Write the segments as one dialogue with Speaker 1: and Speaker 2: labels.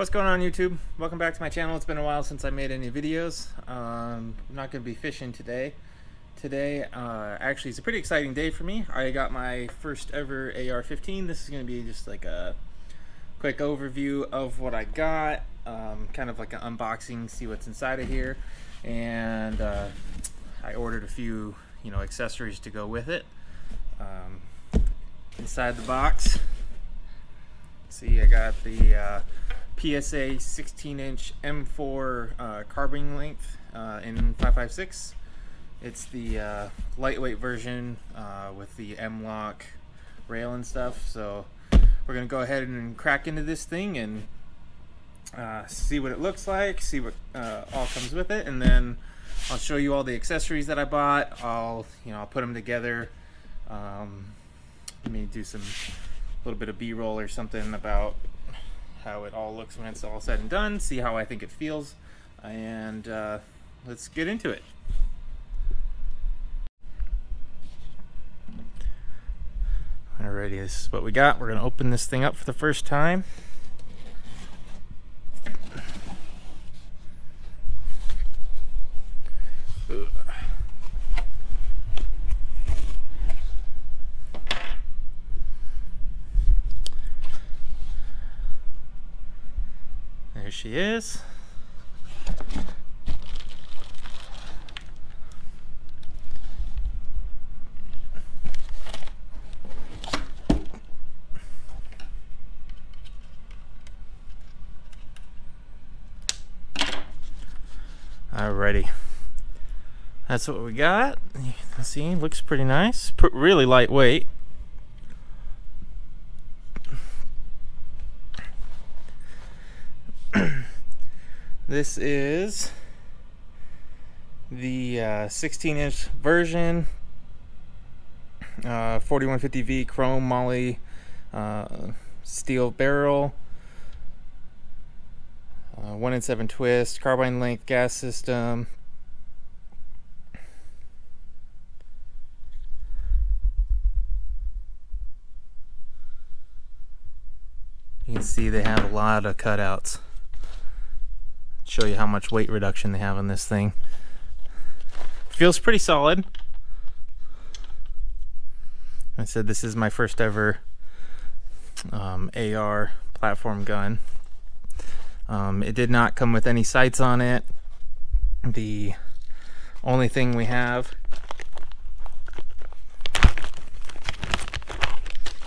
Speaker 1: What's going on, YouTube? Welcome back to my channel. It's been a while since I made any videos. I'm not going to be fishing today. Actually, it's a pretty exciting day for me. I got my first ever AR15. This is going to be just like a quick overview of what I got, kind of like an unboxing, see what's inside of here, and I ordered a few, accessories to go with it. Inside the box, see, I got the PSA 16-inch M4 Carbine-Length in 5.56. It's the lightweight version with the M-lock rail and stuff. So we're gonna go ahead and crack into this thing and see what it looks like, see what all comes with it, and then I'll show you all the accessories that I bought. I'll put them together. Let me do a little bit of B-roll or something about how it all looks when it's all said and done, see how I think it feels, and let's get into it. Alrighty, this is what we got. We're gonna open this thing up for the first time. There she is. Alrighty, that's what we got. You can see, looks pretty nice. Really lightweight. This is the 16-inch version, 4150V chrome moly steel barrel, 1 in 7 twist, carbine length gas system. You can see they have a lot of cutouts. Show you how much weight reduction they have on this thing. Feels pretty solid. I said this is my first ever AR platform gun. It did not come with any sights on it. The only thing we have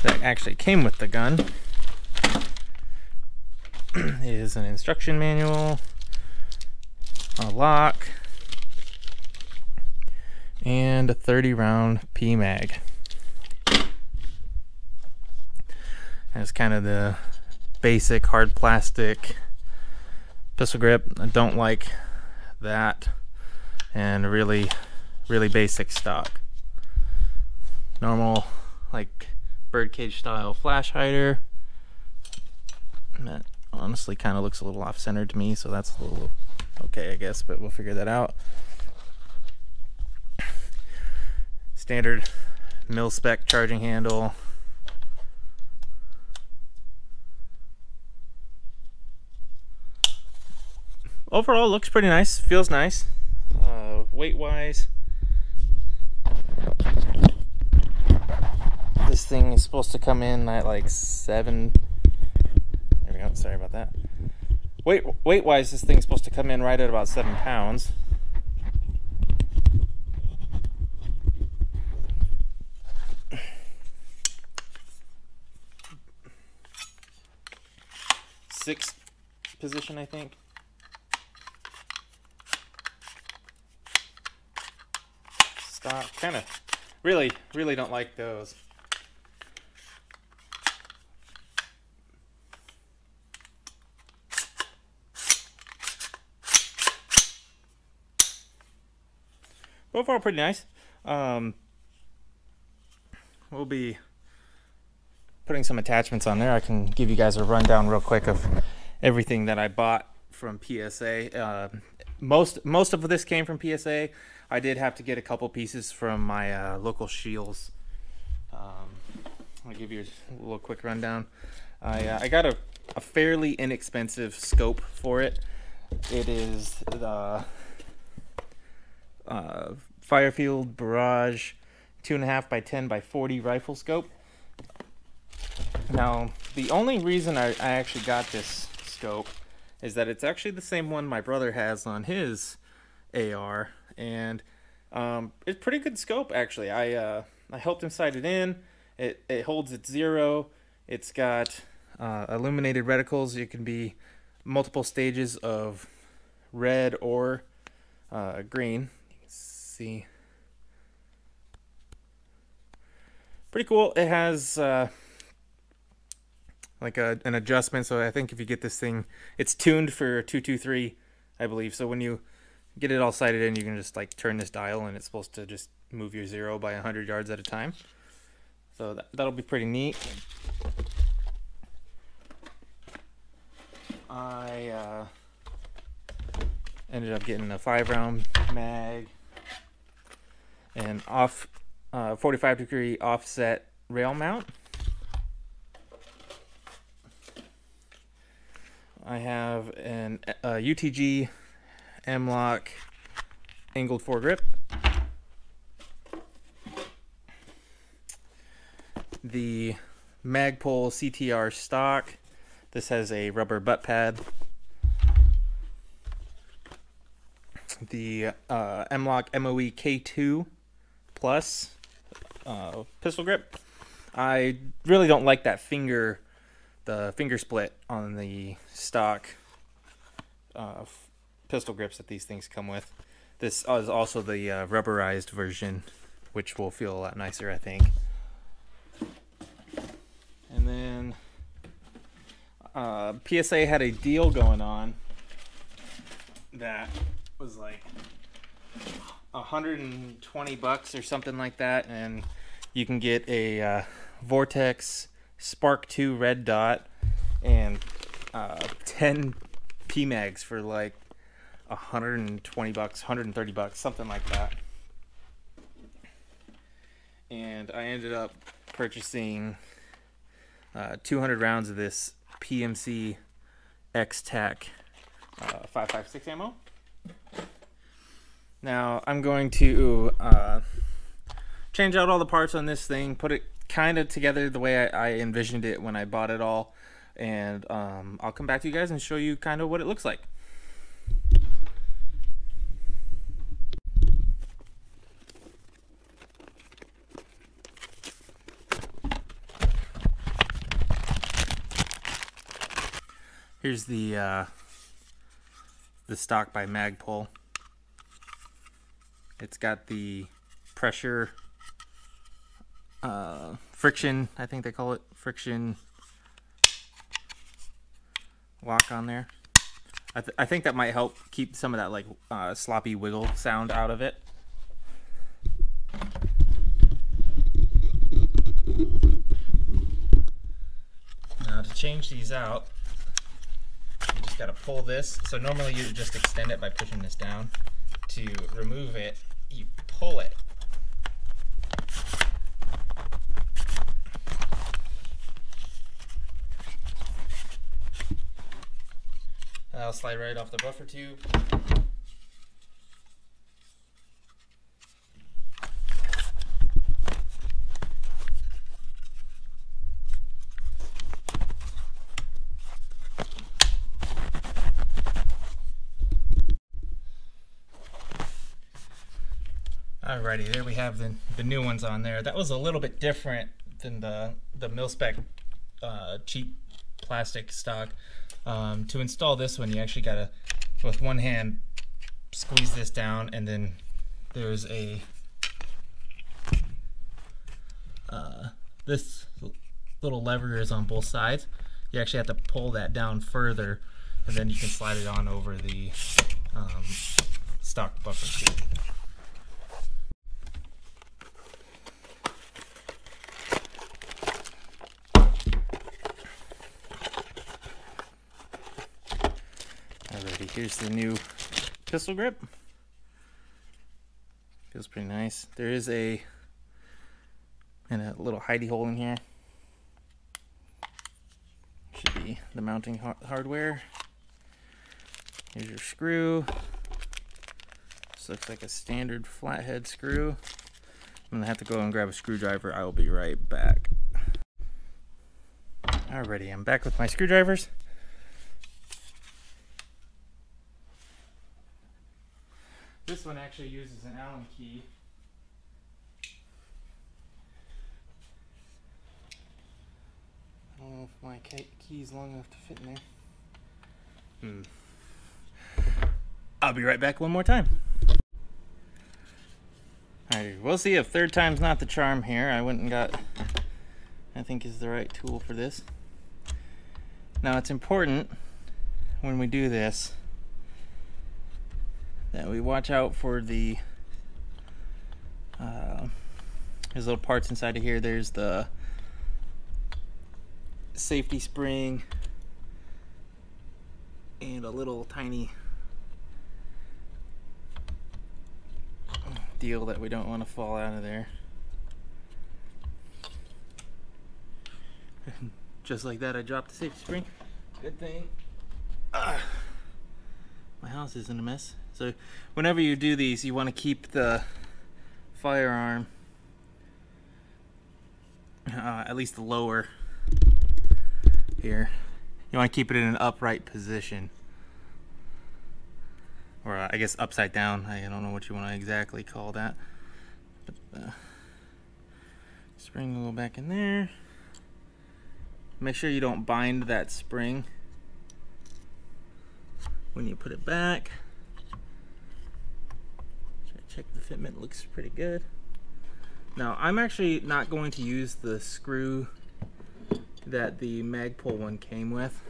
Speaker 1: that actually came with the gun is an instruction manual, a lock, and a 30-round P-mag. That's kind of the basic hard plastic pistol grip. I don't like that, and really basic stock. Normal, like birdcage style flash hider. That honestly kind of looks a little off-centered to me, so that's a little okay, I guess, but we'll figure that out. Standard mil-spec charging handle. Overall, looks pretty nice, feels nice. Weight-wise, this thing is supposed to come in at like 7. There we go, sorry about that. Weight-wise, this thing's supposed to come in right at about 7 pounds. Sixth position, I think. Stock, kind of, really don't like those. Overall, pretty nice. We'll be putting some attachments on there. I can give you guys a rundown real quick of everything that I bought from PSA. Most of this came from PSA. I did have to get a couple pieces from my local Shields. I'll give you a little quick rundown. I got a fairly inexpensive scope for it. It is the Firefield Barrage 2.5 by 10 by 40 rifle scope. Now, the only reason I actually got this scope is that it's actually the same one my brother has on his AR, and it's a pretty good scope actually. I helped him sight it in. It holds its 0. It's got illuminated reticles. It can be multiple stages of red or green. You can see. Pretty cool. It has like an adjustment, so I think if you get this thing, it's tuned for 223, I believe. So when you get it all sighted in, you can just like turn this dial, and it's supposed to just move your 0 by 100 yards at a time. So that'll be pretty neat. I ended up getting a 5-round mag and 45-degree offset rail mount. I have an UTG M-Lock angled foregrip. The Magpul CTR stock. This has a rubber butt pad. The M-Lock MOE K2 Plus pistol grip. I really don't like that finger split on the stock pistol grips that these things come with. This is also the rubberized version, which will feel a lot nicer, I think. And then PSA had a deal going on that was like $120 or something like that, and you can get a Vortex Spark 2 red dot and 10 PMags for like $120, $130, something like that. And I ended up purchasing 200 rounds of this PMC X-Tac 5.56 ammo. Now I'm going to change out all the parts on this thing, put it kind of together the way I envisioned it when I bought it all, and I'll come back to you guys and show you kind of what it looks like. Here's the stock by Magpul. It's got the pressure friction, I think they call it, friction lock on there. I think that might help keep some of that like sloppy wiggle sound out of it. Now to change these out, you just got to pull this. So normally you just extend it by pushing this down. To remove it, you pull it. That'll slide right off the buffer tube. Alrighty, there we have the new ones on there. That was a little bit different than the mil-spec cheap plastic stock. To install this one, you actually gotta, with one hand, squeeze this down, and then there's a this little lever is on both sides. You actually have to pull that down further, and then you can slide it on over the stock buffer tube. Alrighty, here's the new pistol grip. Feels pretty nice. There is a little hidey hole in here. Should be the mounting hardware. Here's your screw. This looks like a standard flathead screw. I'm gonna have to go and grab a screwdriver. I will be right back. Alrighty, I'm back with my screwdrivers. This one actually uses an Allen key. I don't know if my key's long enough to fit in there. I'll be right back one more time. Alright, we'll see if third time's not the charm here. I went and got, I think is the right tool for this. Now it's important when we do this that we watch out for the there's little parts inside of here. There's the safety spring and a little tiny deal that we don't want to fall out of there. Just like that, I dropped the safety spring. Good thing my house isn't a mess. So whenever you do these, you want to keep the firearm at least the lower here. You want to keep it in an upright position, or I guess upside down. I don't know what you want to exactly call that. But spring will go back in there. Make sure you don't bind that spring when you put it back. Check the fitment, looks pretty good. Now I'm actually not going to use the screw that the Magpul one came with.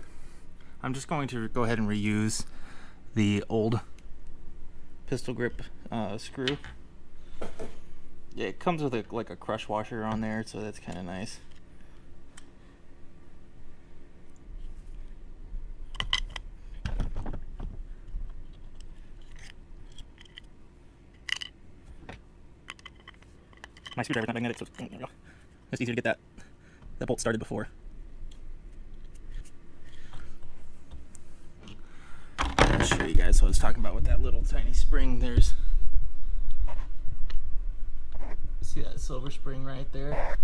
Speaker 1: I'm just going to go ahead and reuse the old pistol grip screw. Yeah, it comes with like a crush washer on there, so that's kind of nice. My screwdriver's not magnetic, so it's easier to get that bolt started before. I'll show you guys what I was talking about with that little tiny spring. There's, see that silver spring right there?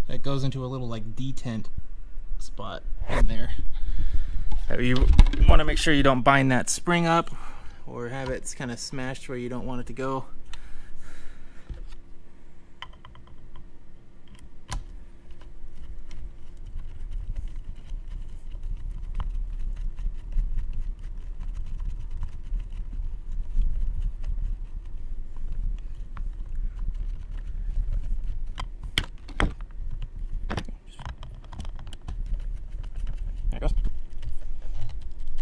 Speaker 1: That goes into a little like detent spot in there. You want to make sure you don't bind that spring up or have it kind of smashed where you don't want it to go.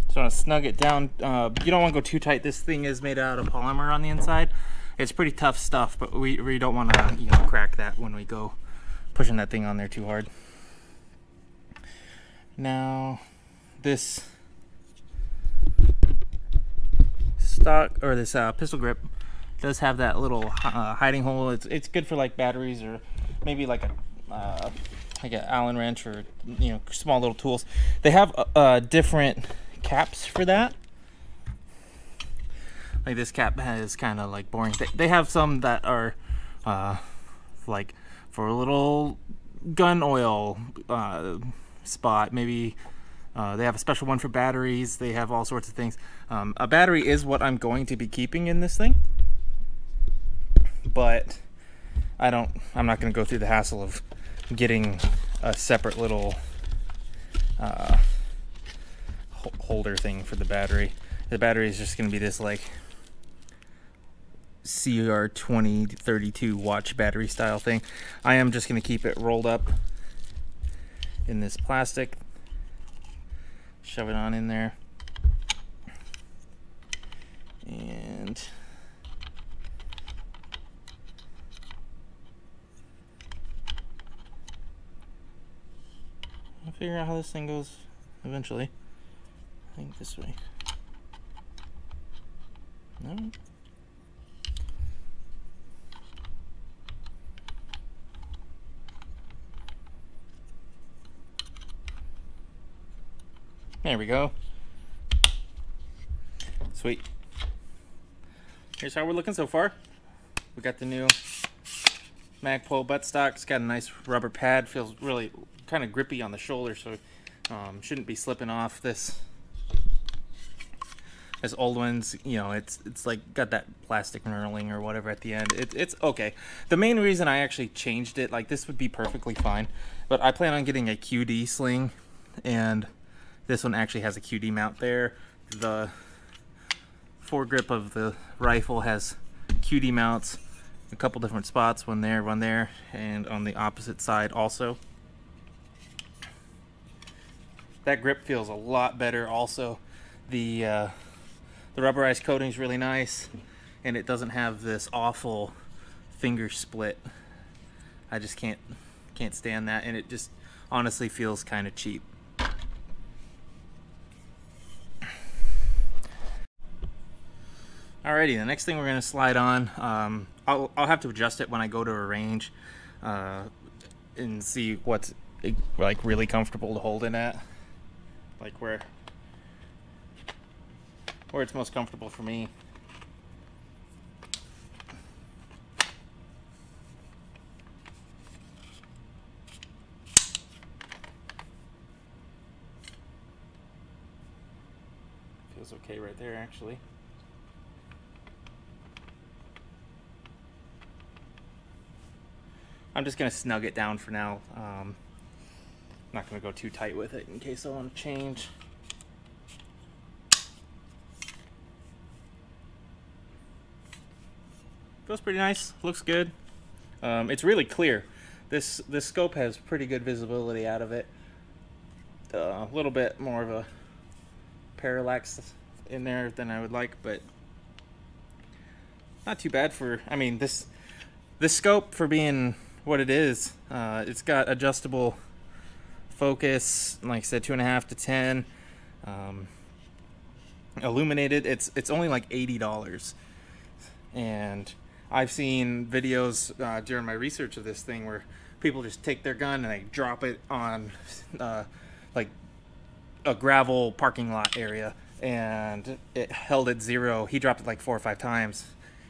Speaker 1: Just want to snug it down. You don't want to go too tight. This thing is made out of polymer on the inside. It's pretty tough stuff, but we don't want to crack that when we go pushing that thing on there too hard. Now this stock or this pistol grip does have that little hiding hole. It's good for like batteries or maybe like an Allen wrench or small little tools. They have different caps for that. Like this cap is kind of like boring. They have some that are like for a little gun oil spot. Maybe they have a special one for batteries. They have all sorts of things. A battery is what I'm going to be keeping in this thing, but I'm not going to go through the hassle of getting a separate little holder thing for the battery. The battery is just going to be this like CR2032 watch battery style thing. I am just going to keep it rolled up in this plastic, shove it on in there, and I'll figure out how this thing goes eventually. I think this way. No. There we go. Sweet. Here's how we're looking so far. We got the new Magpul buttstock. It's got a nice rubber pad. Feels really kind of grippy on the shoulder, so shouldn't be slipping off. This old ones, you know, it's like got that plastic knurling or whatever at the end. It's okay. The main reason I actually changed it, like this would be perfectly fine, but I plan on getting a QD sling, and this one actually has a QD mount there. The foregrip of the rifle has QD mounts, a couple different spots, one there, and on the opposite side also. That grip feels a lot better also. The rubberized coating is really nice, and it doesn't have this awful finger split. I just can't stand that, and it just honestly feels kind of cheap. Alrighty, the next thing we're gonna slide on, I'll have to adjust it when I go to a range and see what's like really comfortable to hold it at, like where it's most comfortable for me. Feels okay right there, actually. I'm just gonna snug it down for now. I'm not gonna go too tight with it in case I want to change. Feels pretty nice, looks good. It's really clear. This scope has pretty good visibility out of it. A little bit more of a parallax in there than I would like, but not too bad for, I mean, this scope for being what it is, it's got adjustable focus, like I said, 2.5 to 10, illuminated. It's only like $80, and I've seen videos during my research of this thing where people just take their gun and they drop it on like a gravel parking lot area, and it held at 0. He dropped it like 4 or 5 times,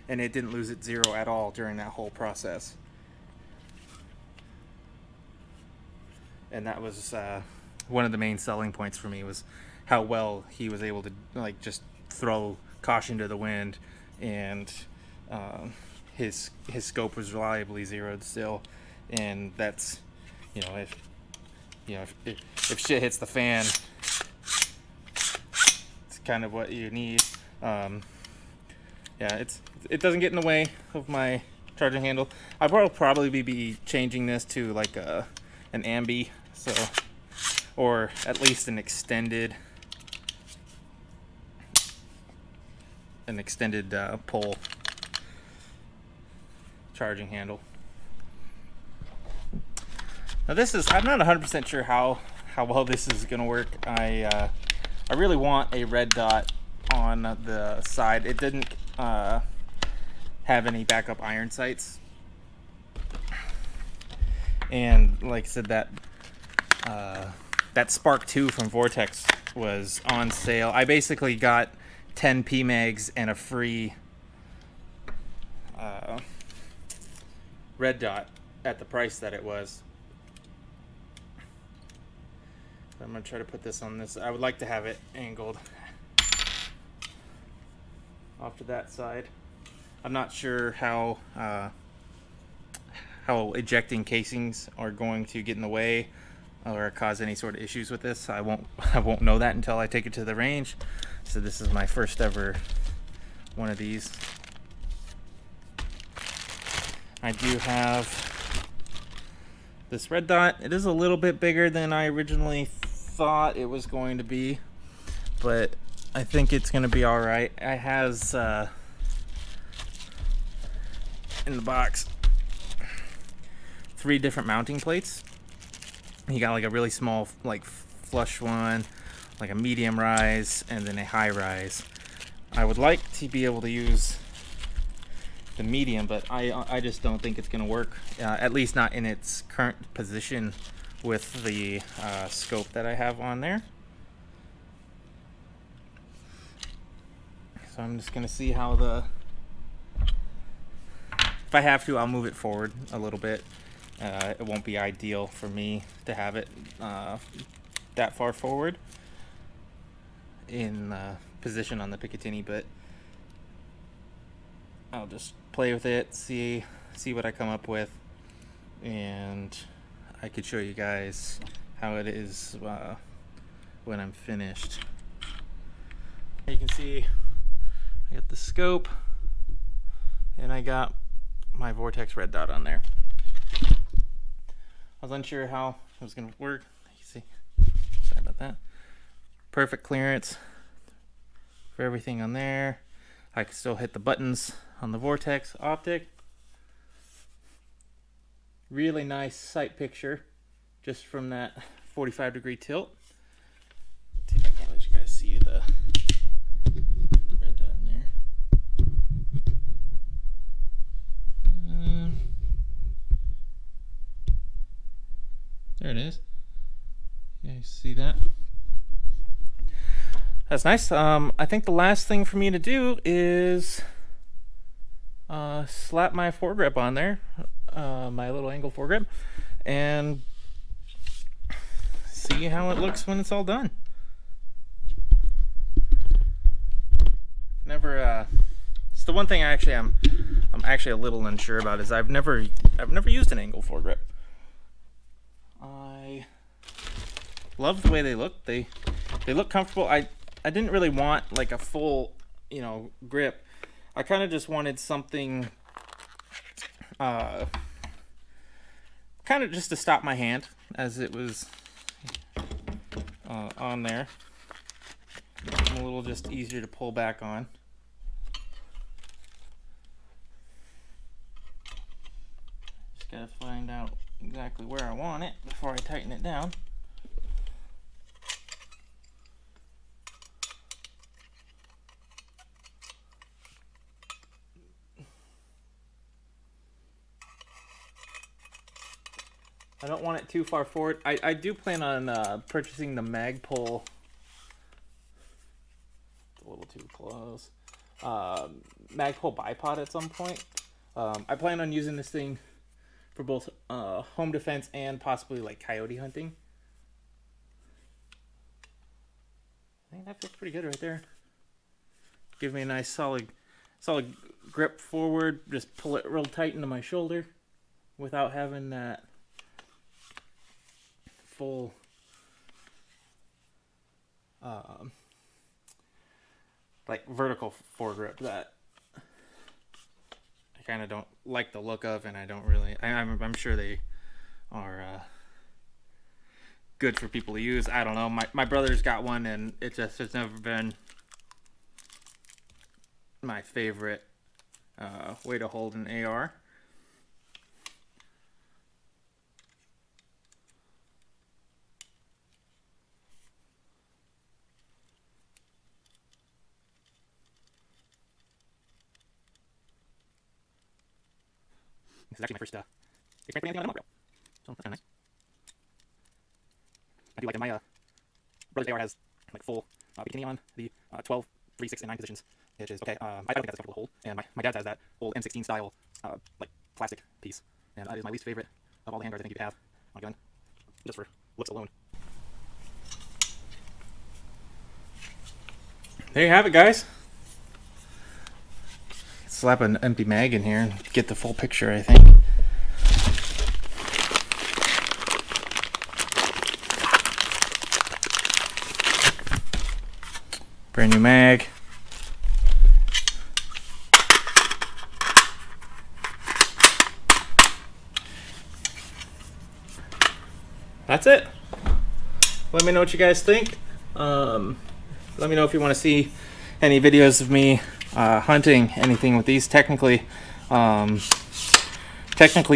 Speaker 1: and it didn't lose its 0 at all during that whole process. And that was one of the main selling points for me, was how well he was able to like just throw caution to the wind, and his scope was reliably zeroed still. And that's, you know, if shit hits the fan, it's kind of what you need. Yeah, it doesn't get in the way of my charging handle. I will probably be changing this to like an ambi, so, or at least an extended pull charging handle. Now this is, I'm not 100% sure how well this is gonna work. I really want a red dot on the side. It didn't have any backup iron sights, and like I said, that Spark 2 from Vortex was on sale. I basically got 10 PMags and a free red dot at the price that it was. I'm gonna try to put this on this. I would like to have it angled off to that side. I'm not sure how ejecting casings are going to get in the way or cause any sort of issues with this. I won't know that until I take it to the range. So this is my first ever one of these. I do have this red dot. It is a little bit bigger than I originally thought it was going to be, but I think it's going to be all right. It has in the box 3 different mounting plates. You got like a really small, like flush one, like a medium rise, and then a high rise. I would like to be able to use the medium, but I just don't think it's going to work, at least not in its current position with the scope that I have on there. So I'm just gonna see how the, if I have to, I'll move it forward a little bit. It won't be ideal for me to have it that far forward in position on the Picatinny, but I'll just play with it, see what I come up with, and I could show you guys how it is when I'm finished. You can see I got the scope and I got my Vortex red dot on there. I was unsure how it was going to work. You see, sorry about that. Perfect clearance for everything on there. I can still hit the buttons on the Vortex optic. Really nice sight picture just from that 45-degree tilt. Let's see if I can let you guys see the red dot in there. There it is. You guys see that? That's nice. I think the last thing for me to do is slap my foregrip on there, my little angle foregrip, and see how it looks when it's all done. Never. It's the one thing I'm actually a little unsure about is I've never used an angle foregrip. I love the way they look. They look comfortable. I didn't really want like a full, grip. I kind of just wanted something kind of just to stop my hand as it was on there. A little just easier to pull back on. Just gotta find out exactly where I want it before I tighten it down. I don't want it too far forward. I do plan on purchasing the Magpul. A little too close. Magpul bipod at some point. I plan on using this thing for both home defense and possibly like coyote hunting. I think that feels pretty good right there. Give me a nice solid grip forward. Just pull it real tight into my shoulder without having that full like vertical foregrip that I kind of don't like the look of, and I don't really. I'm sure they are good for people to use. I don't know. My brother's got one, and it's never been my favorite way to hold an AR. This is actually my first experience with anything on a rail, so that's kind of nice. I do like it. My brother's AR has like full Picatinny on the 12, 3, 6, and 9 positions, which is okay. I don't think that's a comfortable hold, and my dad has that old M16 style like plastic piece, and that is my least favorite of all the handguards I think you could have on a gun, just for looks alone. There you have it, guys. Slap an empty mag in here and get the full picture, I think. Brand new mag. That's it. Let me know what you guys think. Let me know if you want to see any videos of me hunting anything with these. Technically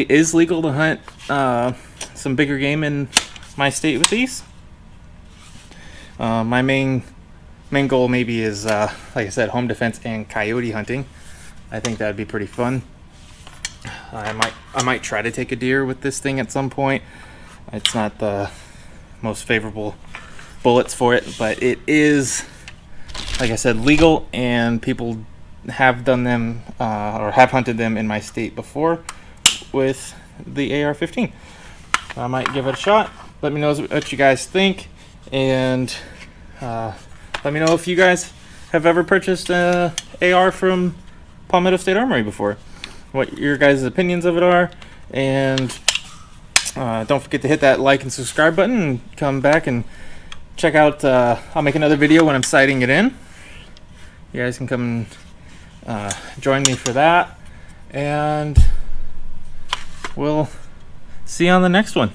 Speaker 1: is legal to hunt some bigger game in my state with these. My main goal maybe is like I said, home defense and coyote hunting. I think that'd be pretty fun. I might try to take a deer with this thing at some point. It's not the most favorable bullets for it, but it is like I said, legal, and people have done them or have hunted them in my state before with the AR-15. I might give it a shot. Let me know what you guys think, and let me know if you guys have ever purchased an AR from Palmetto State Armory before, what your guys' opinions of it are, and don't forget to hit that like and subscribe button, and come back and check out, I'll make another video when I'm sighting it in. You guys can come and join me for that, and we'll see you on the next one.